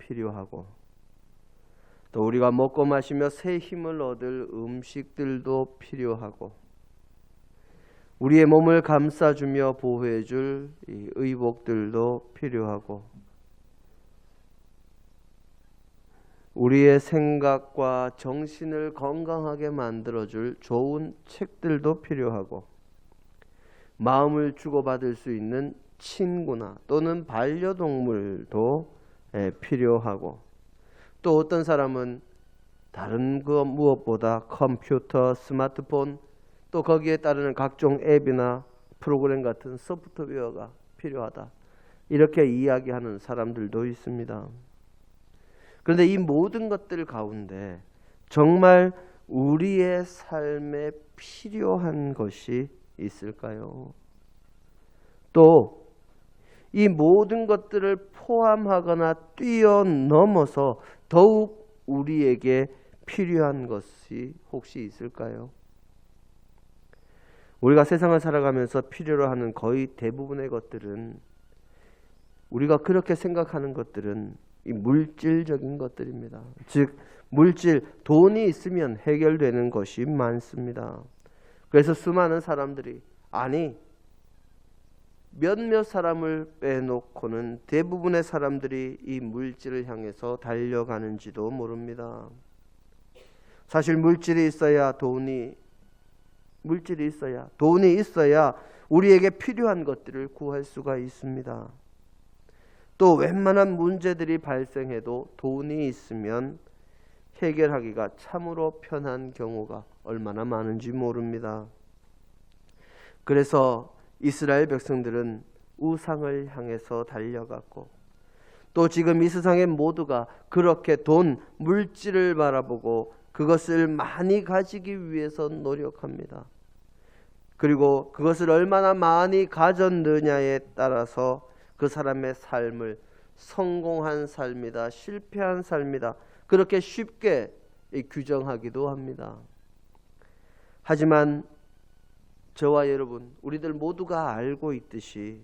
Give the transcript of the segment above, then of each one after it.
필요하고 또 우리가 먹고 마시며 새 힘을 얻을 음식들도 필요하고 우리의 몸을 감싸주며 보호해줄 이 의복들도 필요하고 우리의 생각과 정신을 건강하게 만들어줄 좋은 책들도 필요하고 마음을 주고받을 수 있는 친구나 또는 반려동물도 필요하고 또 어떤 사람은 다른 그 무엇보다 컴퓨터, 스마트폰 또 거기에 따르는 각종 앱이나 프로그램 같은 소프트웨어가 필요하다. 이렇게 이야기하는 사람들도 있습니다. 그런데 이 모든 것들 가운데 정말 우리의 삶에 필요한 것이 있을까요? 또 이 모든 것들을 포함하거나 뛰어넘어서 더욱 우리에게 필요한 것이 혹시 있을까요? 우리가 세상을 살아가면서 필요로 하는 거의 대부분의 것들은 우리가 그렇게 생각하는 것들은 이 물질적인 것들입니다. 즉 물질, 돈이 있으면 해결되는 것이 많습니다. 그래서 수많은 사람들이 몇몇 사람을 빼놓고는 대부분의 사람들이 이 물질을 향해서 달려가는지도 모릅니다. 사실 물질이 있어야 돈이 있어야 우리에게 필요한 것들을 구할 수가 있습니다. 또 웬만한 문제들이 발생해도 돈이 있으면 해결하기가 참으로 편한 경우가 얼마나 많은지 모릅니다. 그래서 이스라엘 백성들은 우상을 향해서 달려갔고 또 지금 이 세상의 모두가 그렇게 돈, 물질을 바라보고 그것을 많이 가지기 위해서 노력합니다. 그리고 그것을 얼마나 많이 가졌느냐에 따라서 그 사람의 삶을 성공한 삶이다, 실패한 삶이다 그렇게 쉽게 규정하기도 합니다. 하지만 저와 여러분, 우리들 모두가 알고 있듯이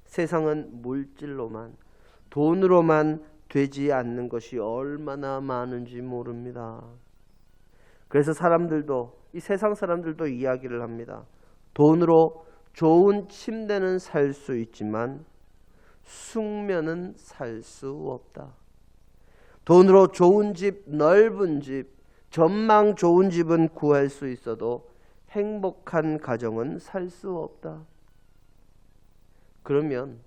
세상은 물질로만, 돈으로만 되지 않는 것이 얼마나 많은지 모릅니다. 그래서 이 세상 사람들도 이야기를 합니다. 돈으로 좋은 침대는 살 수 있지만 숙면은 살 수 없다. 돈으로 좋은 집, 넓은 집, 전망 좋은 집은 구할 수 있어도 행복한 가정은 살 수 없다. 그러면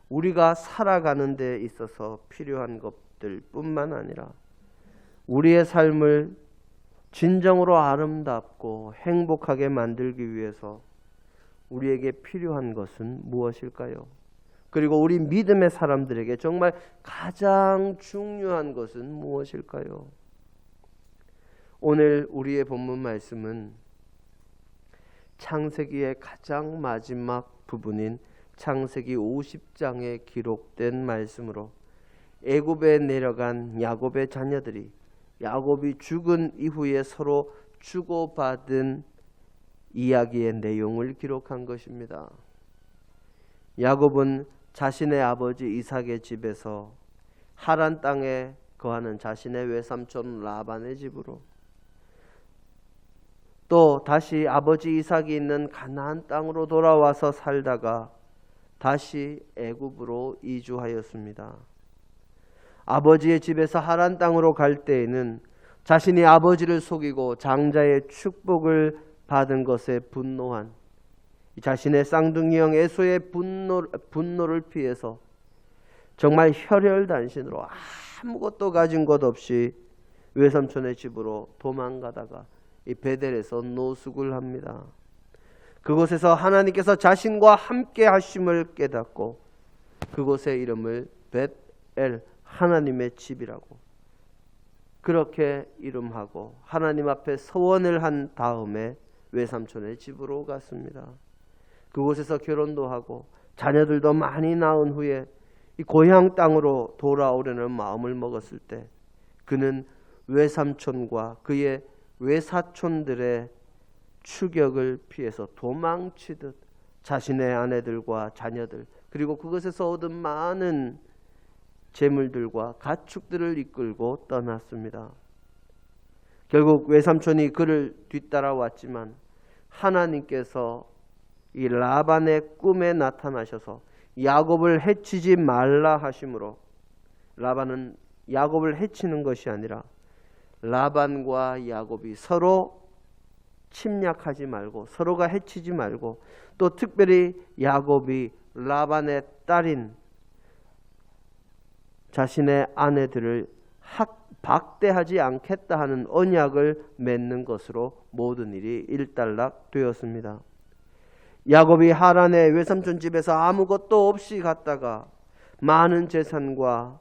우리가 살아가는 데 있어서 필요한 것들 뿐만 아니라 우리의 삶을 진정으로 아름답고 행복하게 만들기 위해서 우리에게 필요한 것은 무엇일까요? 그리고 우리 믿음의 사람들에게 정말 가장 중요한 것은 무엇일까요? 오늘 우리의 본문 말씀은 창세기의 가장 마지막 부분인 창세기 50장에 기록된 말씀으로 애굽에 내려간 야곱의 자녀들이 야곱이 죽은 이후에 서로 주고받은 이야기의 내용을 기록한 것입니다. 야곱은 자신의 아버지 이삭의 집에서 하란 땅에 거하는 자신의 외삼촌 라반의 집으로 또 다시 아버지 이삭이 있는 가나안 땅으로 돌아와서 살다가 다시 애굽으로 이주하였습니다. 아버지의 집에서 하란 땅으로 갈 때에는 자신이 아버지를 속이고 장자의 축복을 받은 것에 분노한 자신의 쌍둥이 형 에서의 분노를 피해서 정말 혈혈단신으로 아무것도 가진 것 없이 외삼촌의 집으로 도망가다가 이 베델에서 노숙을 합니다. 그곳에서 하나님께서 자신과 함께 하심을 깨닫고 그곳의 이름을 벳엘 하나님의 집이라고 그렇게 이름하고 하나님 앞에 서원을 한 다음에 외삼촌의 집으로 갔습니다. 그곳에서 결혼도 하고 자녀들도 많이 낳은 후에 이 고향 땅으로 돌아오려는 마음을 먹었을 때 그는 외삼촌과 그의 외사촌들의 추격을 피해서 도망치듯 자신의 아내들과 자녀들 그리고 그것에서 얻은 많은 재물들과 가축들을 이끌고 떠났습니다. 결국 외삼촌이 그를 뒤따라왔지만 하나님께서 이 라반의 꿈에 나타나셔서 야곱을 해치지 말라 하심으로, 라반은 야곱을 해치는 것이 아니라 라반과 야곱이 서로 침략하지 말고, 서로가 해치지 말고, 또 특별히 야곱이 라반의 딸인 자신의 아내들을 박대하지 않겠다 하는 언약을 맺는 것으로 모든 일이 일단락되었습니다. 야곱이 하란의 외삼촌 집에서 아무것도 없이 갔다가 많은 재산과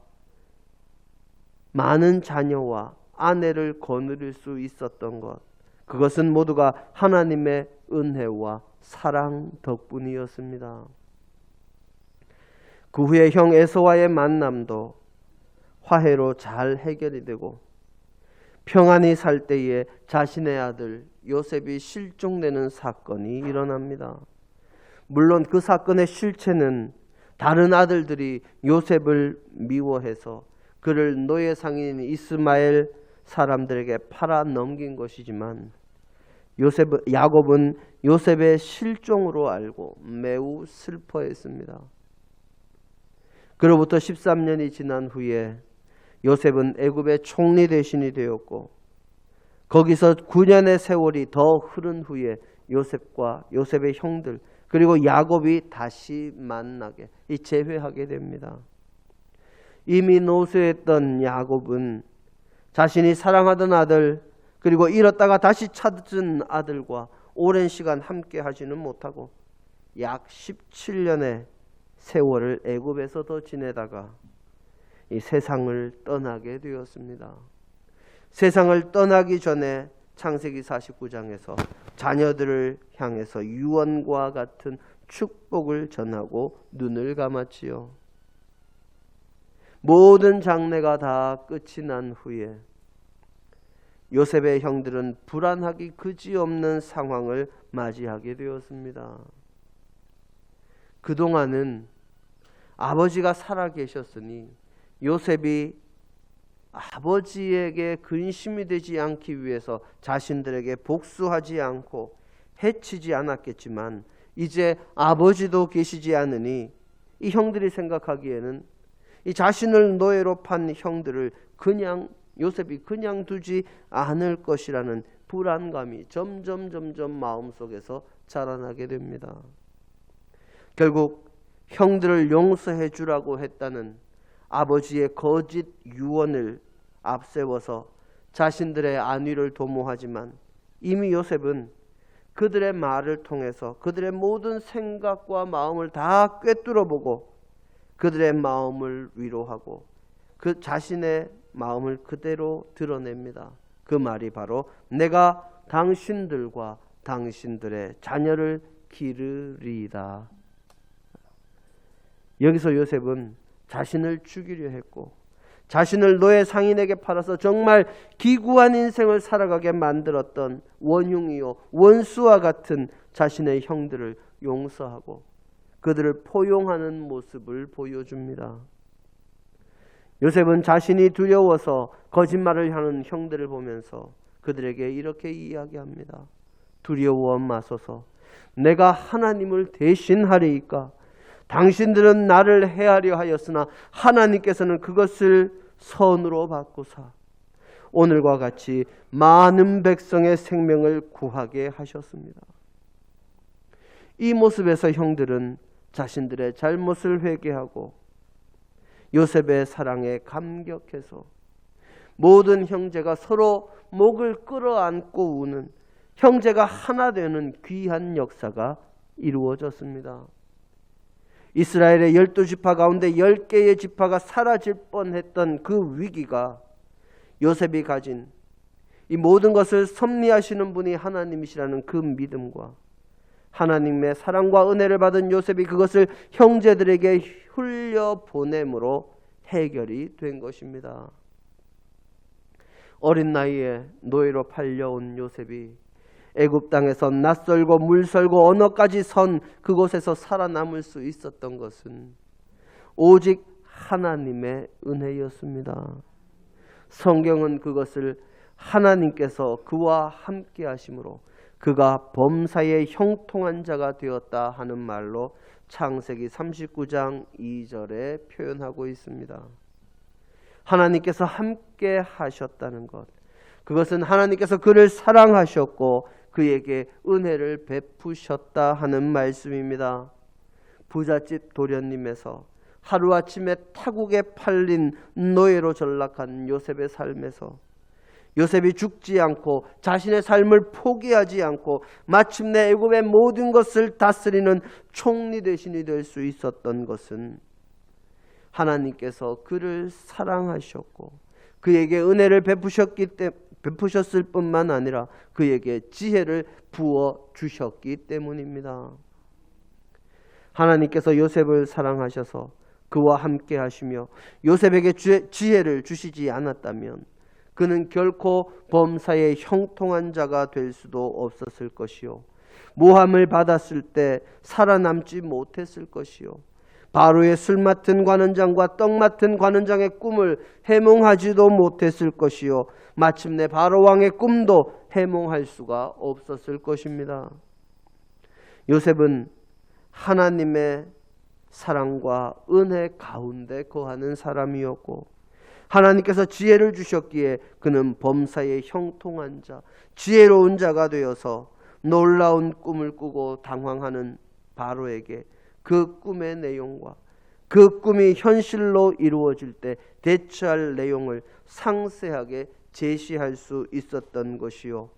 많은 자녀와 아내를 거느릴 수 있었던 것, 그것은 모두가 하나님의 은혜와 사랑 덕분이었습니다. 그 후에 형 에서와의 만남도 화해로 잘 해결이 되고 평안히 살 때에 자신의 아들 요셉이 실종되는 사건이 일어납니다. 물론 그 사건의 실체는 다른 아들들이 요셉을 미워해서 그를 노예 상인인 이스마엘 사람들에게 팔아 넘긴 것이지만 야곱은 요셉의 실종으로 알고 매우 슬퍼했습니다. 그로부터 13년이 지난 후에 요셉은 애굽의 총리 대신이 되었고, 거기서 9년의 세월이 더 흐른 후에 요셉과 요셉의 형들 그리고 야곱이 다시 만나게, 재회하게 됩니다. 이미 노쇠했던 야곱은 자신이 사랑하던 아들 그리고 잃었다가 다시 찾은 아들과 오랜 시간 함께 하지는 못하고 약 17년의 세월을 애굽에서 더 지내다가 이 세상을 떠나게 되었습니다. 세상을 떠나기 전에 창세기 49장에서 자녀들을 향해서 유언과 같은 축복을 전하고 눈을 감았지요. 모든 장례가 다 끝이 난 후에 요셉의 형들은 불안하기 그지없는 상황을 맞이하게 되었습니다. 그동안은 아버지가 살아계셨으니 요셉이 아버지에게 근심이 되지 않기 위해서 자신들에게 복수하지 않고 해치지 않았겠지만, 이제 아버지도 계시지 않으니 이 형들이 생각하기에는 이 자신을 노예로 판 형들을 요셉이 그냥 두지 않을 것이라는 불안감이 점점 마음속에서 자라나게 됩니다. 결국 형들을 용서해 주라고 했다는 아버지의 거짓 유언을 앞세워서 자신들의 안위를 도모하지만, 이미 요셉은 그들의 말을 통해서 그들의 모든 생각과 마음을 다 꿰뚫어보고 그들의 마음을 위로하고 그 자신의 마음을 그대로 드러냅니다. 그 말이 바로 내가 당신들과 당신들의 자녀를 기르리이다. 여기서 요셉은 자신을 죽이려 했고 자신을 노예 상인에게 팔아서 정말 기구한 인생을 살아가게 만들었던 원흉이요 원수와 같은 자신의 형들을 용서하고 그들을 포용하는 모습을 보여줍니다. 요셉은 자신이 두려워서 거짓말을 하는 형들을 보면서 그들에게 이렇게 이야기합니다. 두려워 마소서. 내가 하나님을 대신하리이까. 당신들은 나를 해하려 하였으나 하나님께서는 그것을 선으로 바꾸사 오늘과 같이 많은 백성의 생명을 구하게 하셨습니다. 이 모습에서 형들은 자신들의 잘못을 회개하고 요셉의 사랑에 감격해서 모든 형제가 서로 목을 끌어안고 우는 형제가 하나 되는 귀한 역사가 이루어졌습니다. 이스라엘의 12지파 가운데 10개의 지파가 사라질 뻔했던 그 위기가 요셉이 가진 이 모든 것을 섭리하시는 분이 하나님이시라는 그 믿음과 하나님의 사랑과 은혜를 받은 요셉이 그것을 형제들에게 흘려보냄으로 해결이 된 것입니다. 어린 나이에 노예로 팔려온 요셉이 애굽 땅에서 낯설고 물설고 언어까지 선 그곳에서 살아남을 수 있었던 것은 오직 하나님의 은혜였습니다. 성경은 그것을 하나님께서 그와 함께 하심으로 그가 범사에 형통한 자가 되었다 하는 말로 창세기 39장 2절에 표현하고 있습니다. 하나님께서 함께 하셨다는 것, 그것은 하나님께서 그를 사랑하셨고 그에게 은혜를 베푸셨다 하는 말씀입니다. 부잣집 도련님에서 하루아침에 타국에 팔린 노예로 전락한 요셉의 삶에서 요셉이 죽지 않고 자신의 삶을 포기하지 않고 마침내 애굽의 모든 것을 다스리는 총리 대신이 될 수 있었던 것은 하나님께서 그를 사랑하셨고 그에게 은혜를 베푸셨을 뿐만 아니라 그에게 지혜를 부어 주셨기 때문입니다. 하나님께서 요셉을 사랑하셔서 그와 함께 하시며 요셉에게 지혜를 주시지 않았다면 그는 결코 범사에 형통한 자가 될 수도 없었을 것이요, 모함을 받았을 때 살아남지 못했을 것이요, 바로의 술 맡은 관원장과 떡 맡은 관원장의 꿈을 해몽하지도 못했을 것이요, 마침내 바로 왕의 꿈도 해몽할 수가 없었을 것입니다. 요셉은 하나님의 사랑과 은혜 가운데 거하는 사람이었고 하나님께서 지혜를 주셨기에 그는 범사에 형통한 자, 지혜로운 자가 되어서 놀라운 꿈을 꾸고 당황하는 바로에게 그 꿈의 내용과 그 꿈이 현실로 이루어질 때 대처할 내용을 상세하게 제시할 수 있었던 것이요,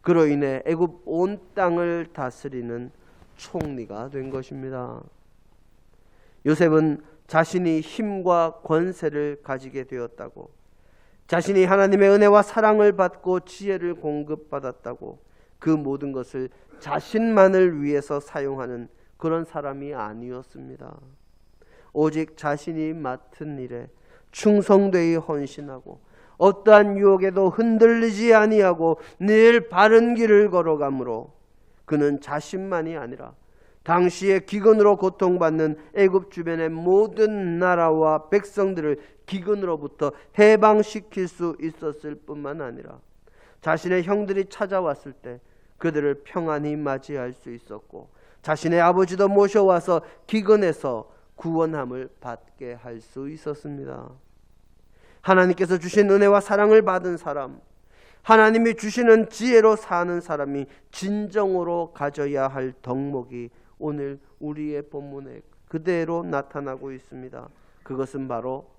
그로 인해 애굽 온 땅을 다스리는 총리가 된 것입니다. 요셉은 자신이 힘과 권세를 가지게 되었다고, 자신이 하나님의 은혜와 사랑을 받고 지혜를 공급받았다고 그 모든 것을 자신만을 위해서 사용하는 그런 사람이 아니었습니다. 오직 자신이 맡은 일에 충성되이 헌신하고 어떠한 유혹에도 흔들리지 아니하고 늘 바른 길을 걸어가므로 그는 자신만이 아니라 당시에 기근으로 고통받는 애굽 주변의 모든 나라와 백성들을 기근으로부터 해방시킬 수 있었을 뿐만 아니라 자신의 형들이 찾아왔을 때 그들을 평안히 맞이할 수 있었고 자신의 아버지도 모셔와서 기근에서 구원함을 받게 할 수 있었습니다. 하나님께서 주신 은혜와 사랑을 받은 사람, 하나님이 주시는 지혜로 사는 사람이 진정으로 가져야 할 덕목이 오늘 우리의 본문에 그대로 나타나고 있습니다. 그것은 바로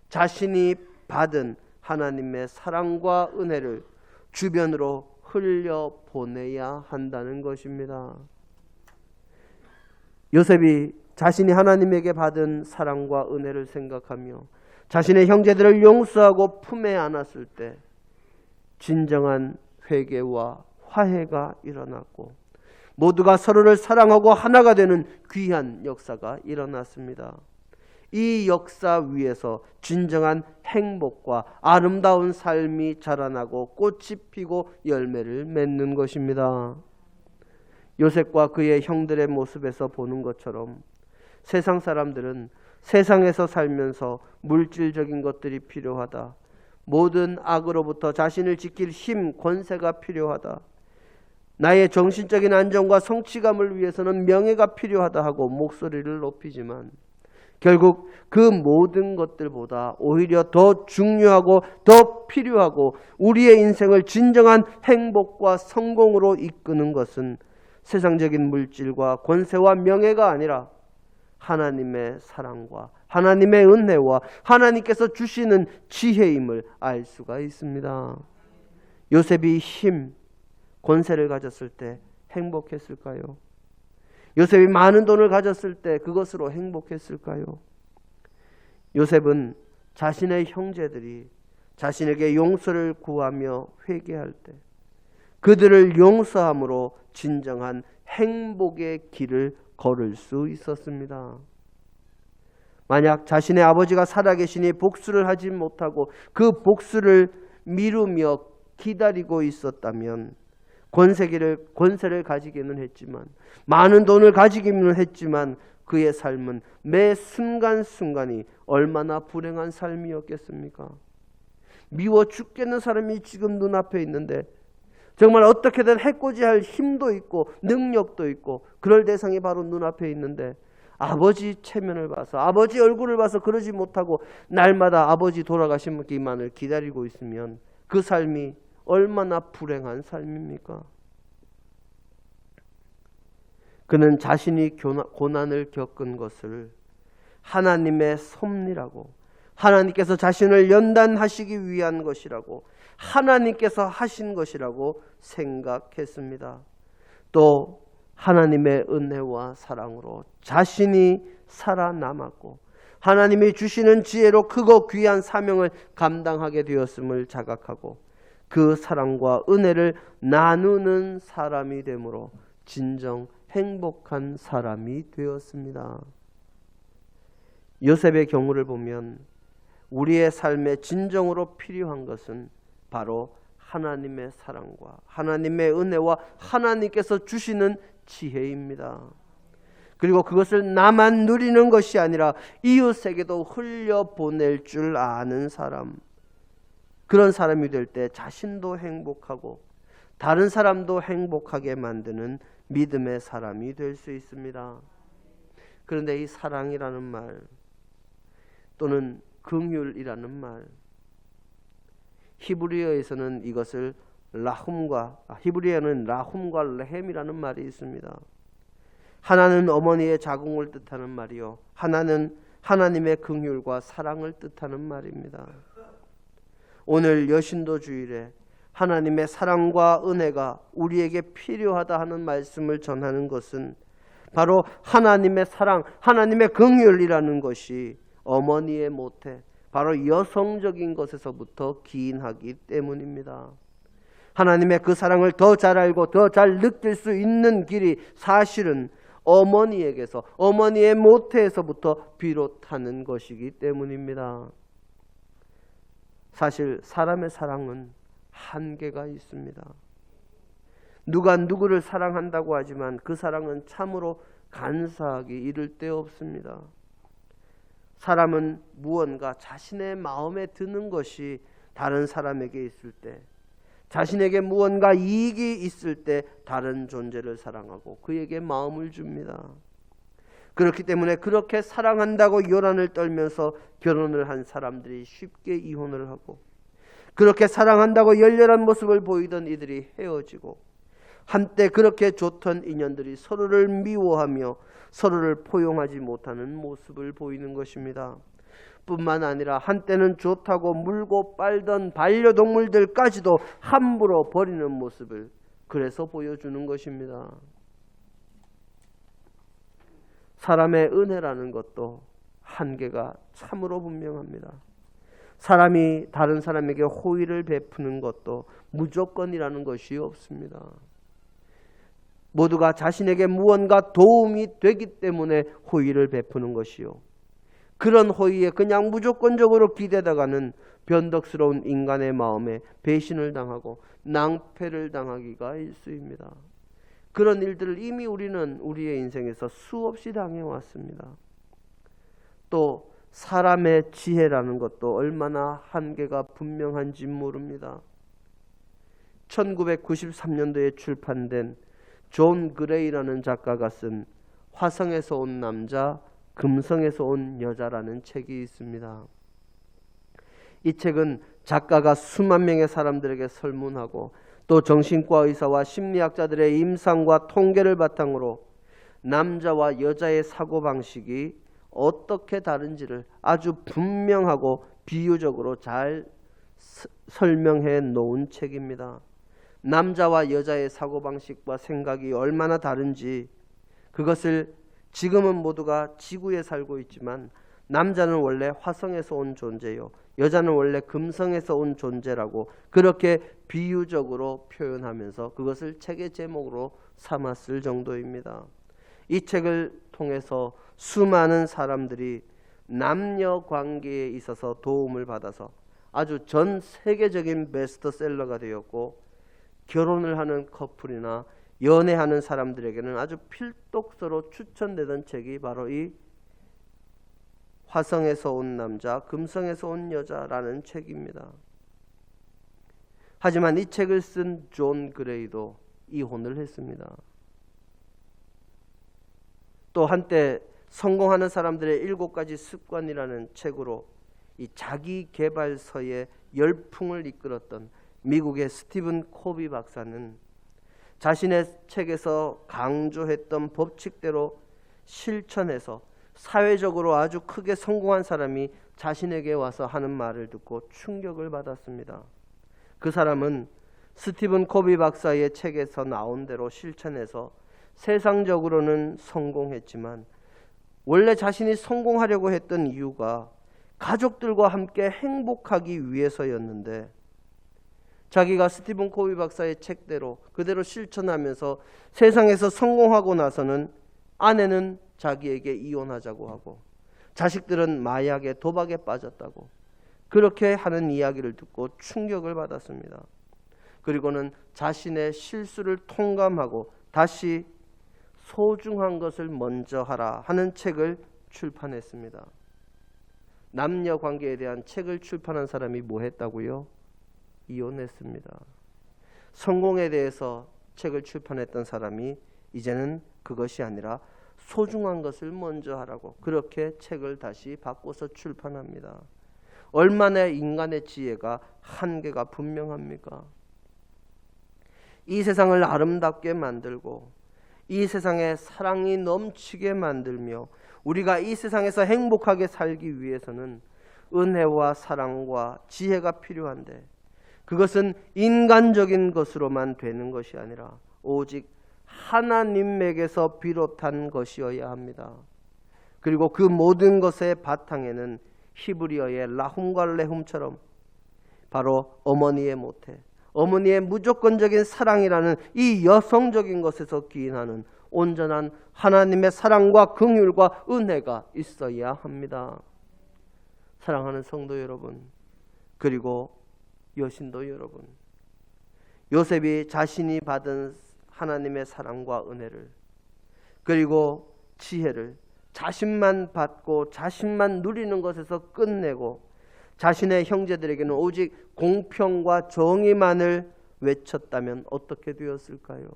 자신이 받은 하나님의 사랑과 은혜를 주변으로 흘려보내야 한다는 것입니다. 요셉이 자신이 하나님에게 받은 사랑과 은혜를 생각하며 자신의 형제들을 용서하고 품에 안았을 때 진정한 회개와 화해가 일어났고 모두가 서로를 사랑하고 하나가 되는 귀한 역사가 일어났습니다. 이 역사 위에서 진정한 행복과 아름다운 삶이 자라나고 꽃이 피고 열매를 맺는 것입니다. 요셉과 그의 형들의 모습에서 보는 것처럼 세상 사람들은 세상에서 살면서 물질적인 것들이 필요하다, 모든 악으로부터 자신을 지킬 힘, 권세가 필요하다, 나의 정신적인 안정과 성취감을 위해서는 명예가 필요하다 하고 목소리를 높이지만 결국 그 모든 것들보다 오히려 더 중요하고 더 필요하고 우리의 인생을 진정한 행복과 성공으로 이끄는 것은 세상적인 물질과 권세와 명예가 아니라 하나님의 사랑과 하나님의 은혜와 하나님께서 주시는 지혜임을 알 수가 있습니다. 요셉이 힘, 권세를 가졌을 때 행복했을까요? 요셉이 많은 돈을 가졌을 때 그것으로 행복했을까요? 요셉은 자신의 형제들이 자신에게 용서를 구하며 회개할 때 그들을 용서함으로 진정한 행복의 길을 걸을 수 있었습니다. 만약 자신의 아버지가 살아계시니 복수를 하지 못하고 그 복수를 미루며 기다리고 있었다면 권세를 가지기는 했지만 많은 돈을 가지기는 했지만 그의 삶은 매 순간순간이 얼마나 불행한 삶이었겠습니까? 미워 죽겠는 사람이 지금 눈앞에 있는데 정말 어떻게든 해코지할 힘도 있고 능력도 있고 그럴 대상이 바로 눈앞에 있는데 아버지 체면을 봐서 아버지 얼굴을 봐서 그러지 못하고 날마다 아버지 돌아가시기만을 기다리고 있으면 그 삶이 얼마나 불행한 삶입니까? 그는 자신이 고난을 겪은 것을 하나님의 섭리라고, 하나님께서 자신을 연단하시기 위한 것이라고, 하나님께서 하신 것이라고 생각했습니다. 또 하나님의 은혜와 사랑으로 자신이 살아남았고 하나님이 주시는 지혜로 크고 귀한 사명을 감당하게 되었음을 자각하고 그 사랑과 은혜를 나누는 사람이 되므로 진정 행복한 사람이 되었습니다. 요셉의 경우를 보면 우리의 삶에 진정으로 필요한 것은 바로 하나님의 사랑과 하나님의 은혜와 하나님께서 주시는 지혜입니다. 그리고 그것을 나만 누리는 것이 아니라 이웃에게도 흘려보낼 줄 아는 사람, 그런 사람이 될 때 자신도 행복하고 다른 사람도 행복하게 만드는 믿음의 사람이 될 수 있습니다. 그런데 이 사랑이라는 말 또는 긍휼이라는 말, 히브리어에서는 이것을 히브리어는 라훔과 레헴이라는 말이 있습니다. 하나는 어머니의 자궁을 뜻하는 말이요, 하나는 하나님의 긍휼과 사랑을 뜻하는 말입니다. 오늘 여신도 주일에 하나님의 사랑과 은혜가 우리에게 필요하다 하는 말씀을 전하는 것은 바로 하나님의 사랑, 하나님의 긍휼이라는 것이 어머니의 모태, 바로 여성적인 것에서부터 기인하기 때문입니다. 하나님의 그 사랑을 더 잘 알고 더 잘 느낄 수 있는 길이 사실은 어머니에게서, 어머니의 모태에서부터 비롯하는 것이기 때문입니다. 사실 사람의 사랑은 한계가 있습니다. 누가 누구를 사랑한다고 하지만 그 사랑은 참으로 간사하기 이를 데 없습니다. 사람은 무언가 자신의 마음에 드는 것이 다른 사람에게 있을 때, 자신에게 무언가 이익이 있을 때 다른 존재를 사랑하고 그에게 마음을 줍니다. 그렇기 때문에 그렇게 사랑한다고 요란을 떨면서 결혼을 한 사람들이 쉽게 이혼을 하고, 그렇게 사랑한다고 열렬한 모습을 보이던 이들이 헤어지고, 한때 그렇게 좋던 인연들이 서로를 미워하며 서로를 포용하지 못하는 모습을 보이는 것입니다. 뿐만 아니라 한때는 좋다고 물고 빨던 반려동물들까지도 함부로 버리는 모습을 그래서 보여주는 것입니다. 사람의 은혜라는 것도 한계가 참으로 분명합니다. 사람이 다른 사람에게 호의를 베푸는 것도 무조건이라는 것이 없습니다. 모두가 자신에게 무언가 도움이 되기 때문에 호의를 베푸는 것이요, 그런 호의에 그냥 무조건적으로 기대다가는 변덕스러운 인간의 마음에 배신을 당하고 낭패를 당하기가 일쑤입니다. 그런 일들을 이미 우리는 우리의 인생에서 수없이 당해왔습니다. 또 사람의 지혜라는 것도 얼마나 한계가 분명한지 모릅니다. 1993년도에 출판된 존 그레이라는 작가가 쓴 화성에서 온 남자, 금성에서 온 여자라는 책이 있습니다. 이 책은 작가가 수만 명의 사람들에게 설문하고 또 정신과 의사와 심리학자들의 임상과 통계를 바탕으로 남자와 여자의 사고방식이 어떻게 다른지를 아주 분명하고 비유적으로 잘 설명해 놓은 책입니다. 남자와 여자의 사고방식과 생각이 얼마나 다른지, 그것을 지금은 모두가 지구에 살고 있지만 남자는 원래 화성에서 온 존재요, 여자는 원래 금성에서 온 존재라고 그렇게 비유적으로 표현하면서 그것을 책의 제목으로 삼았을 정도입니다. 이 책을 통해서 수많은 사람들이 남녀 관계에 있어서 도움을 받아서 아주 전 세계적인 베스트셀러가 되었고, 결혼을 하는 커플이나 연애하는 사람들에게는 아주 필독서로 추천되던 책이 바로 이 화성에서 온 남자, 금성에서 온 여자라는 책입니다. 하지만 이 책을 쓴 존 그레이도 이혼을 했습니다. 또 한때 성공하는 사람들의 7가지 습관이라는 책으로 이 자기 개발서의 열풍을 이끌었던 미국의 스티븐 코비 박사는 자신의 책에서 강조했던 법칙대로 실천해서 사회적으로 아주 크게 성공한 사람이 자신에게 와서 하는 말을 듣고 충격을 받았습니다. 그 사람은 스티븐 코비 박사의 책에서 나온 대로 실천해서 세상적으로는 성공했지만 원래 자신이 성공하려고 했던 이유가 가족들과 함께 행복하기 위해서였는데 자기가 스티븐 코비 박사의 책대로 그대로 실천하면서 세상에서 성공하고 나서는 아내는 자기에게 이혼하자고 하고 자식들은 마약에 도박에 빠졌다고 그렇게 하는 이야기를 듣고 충격을 받았습니다. 그리고는 자신의 실수를 통감하고 다시 소중한 것을 먼저 하라 하는 책을 출판했습니다. 남녀 관계에 대한 책을 출판한 사람이 뭐 했다고요? 이혼했습니다. 성공에 대해서 책을 출판했던 사람이 이제는 그것이 아니라 소중한 것을 먼저 하라고 그렇게 책을 다시 바꿔서 출판합니다. 얼마나 인간의 지혜가 한계가 분명합니까? 이 세상을 아름답게 만들고 이 세상에 사랑이 넘치게 만들며 우리가 이 세상에서 행복하게 살기 위해서는 은혜와 사랑과 지혜가 필요한데 그것은 인간적인 것으로만 되는 것이 아니라 오직 하나님에게서 비롯한 것이어야 합니다. 그리고 그 모든 것의 바탕에는 히브리어의 라훔과 레훔처럼 바로 어머니의 모태, 어머니의 무조건적인 사랑이라는 이 여성적인 것에서 기인하는 온전한 하나님의 사랑과 긍휼과 은혜가 있어야 합니다. 사랑하는 성도 여러분, 그리고 여신도 여러분, 요셉이 자신이 받은 하나님의 사랑과 은혜를 그리고 지혜를 자신만 받고 자신만 누리는 것에서 끝내고 자신의 형제들에게는 오직 공평과 정의만을 외쳤다면 어떻게 되었을까요?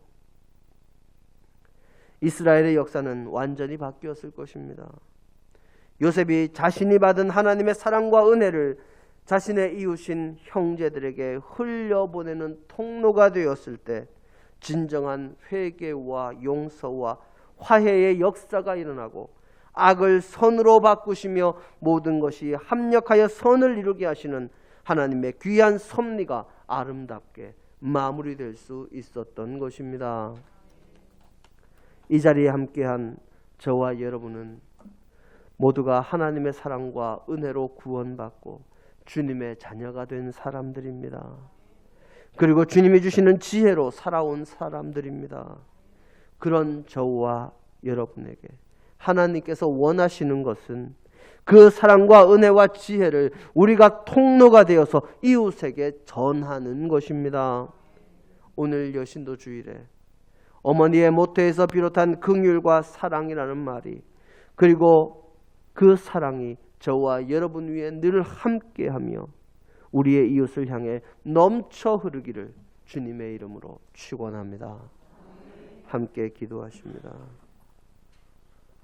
이스라엘의 역사는 완전히 바뀌었을 것입니다. 요셉이 자신이 받은 하나님의 사랑과 은혜를 자신의 이웃인 형제들에게 흘려보내는 통로가 되었을 때 진정한 회개와 용서와 화해의 역사가 일어나고 악을 선으로 바꾸시며 모든 것이 합력하여 선을 이루게 하시는 하나님의 귀한 섭리가 아름답게 마무리될 수 있었던 것입니다. 이 자리에 함께한 저와 여러분은 모두가 하나님의 사랑과 은혜로 구원받고 주님의 자녀가 된 사람들입니다. 그리고 주님이 주시는 지혜로 살아온 사람들입니다. 그런 저와 여러분에게 하나님께서 원하시는 것은 그 사랑과 은혜와 지혜를 우리가 통로가 되어서 이웃에게 전하는 것입니다. 오늘 여신도 주일에 어머니의 모태에서 비롯한 긍휼과 사랑이라는 말이 그리고 그 사랑이 저와 여러분 위에 늘 함께하며 우리의 이웃을 향해 넘쳐 흐르기를 주님의 이름으로 축원합니다. 함께 기도하십니다.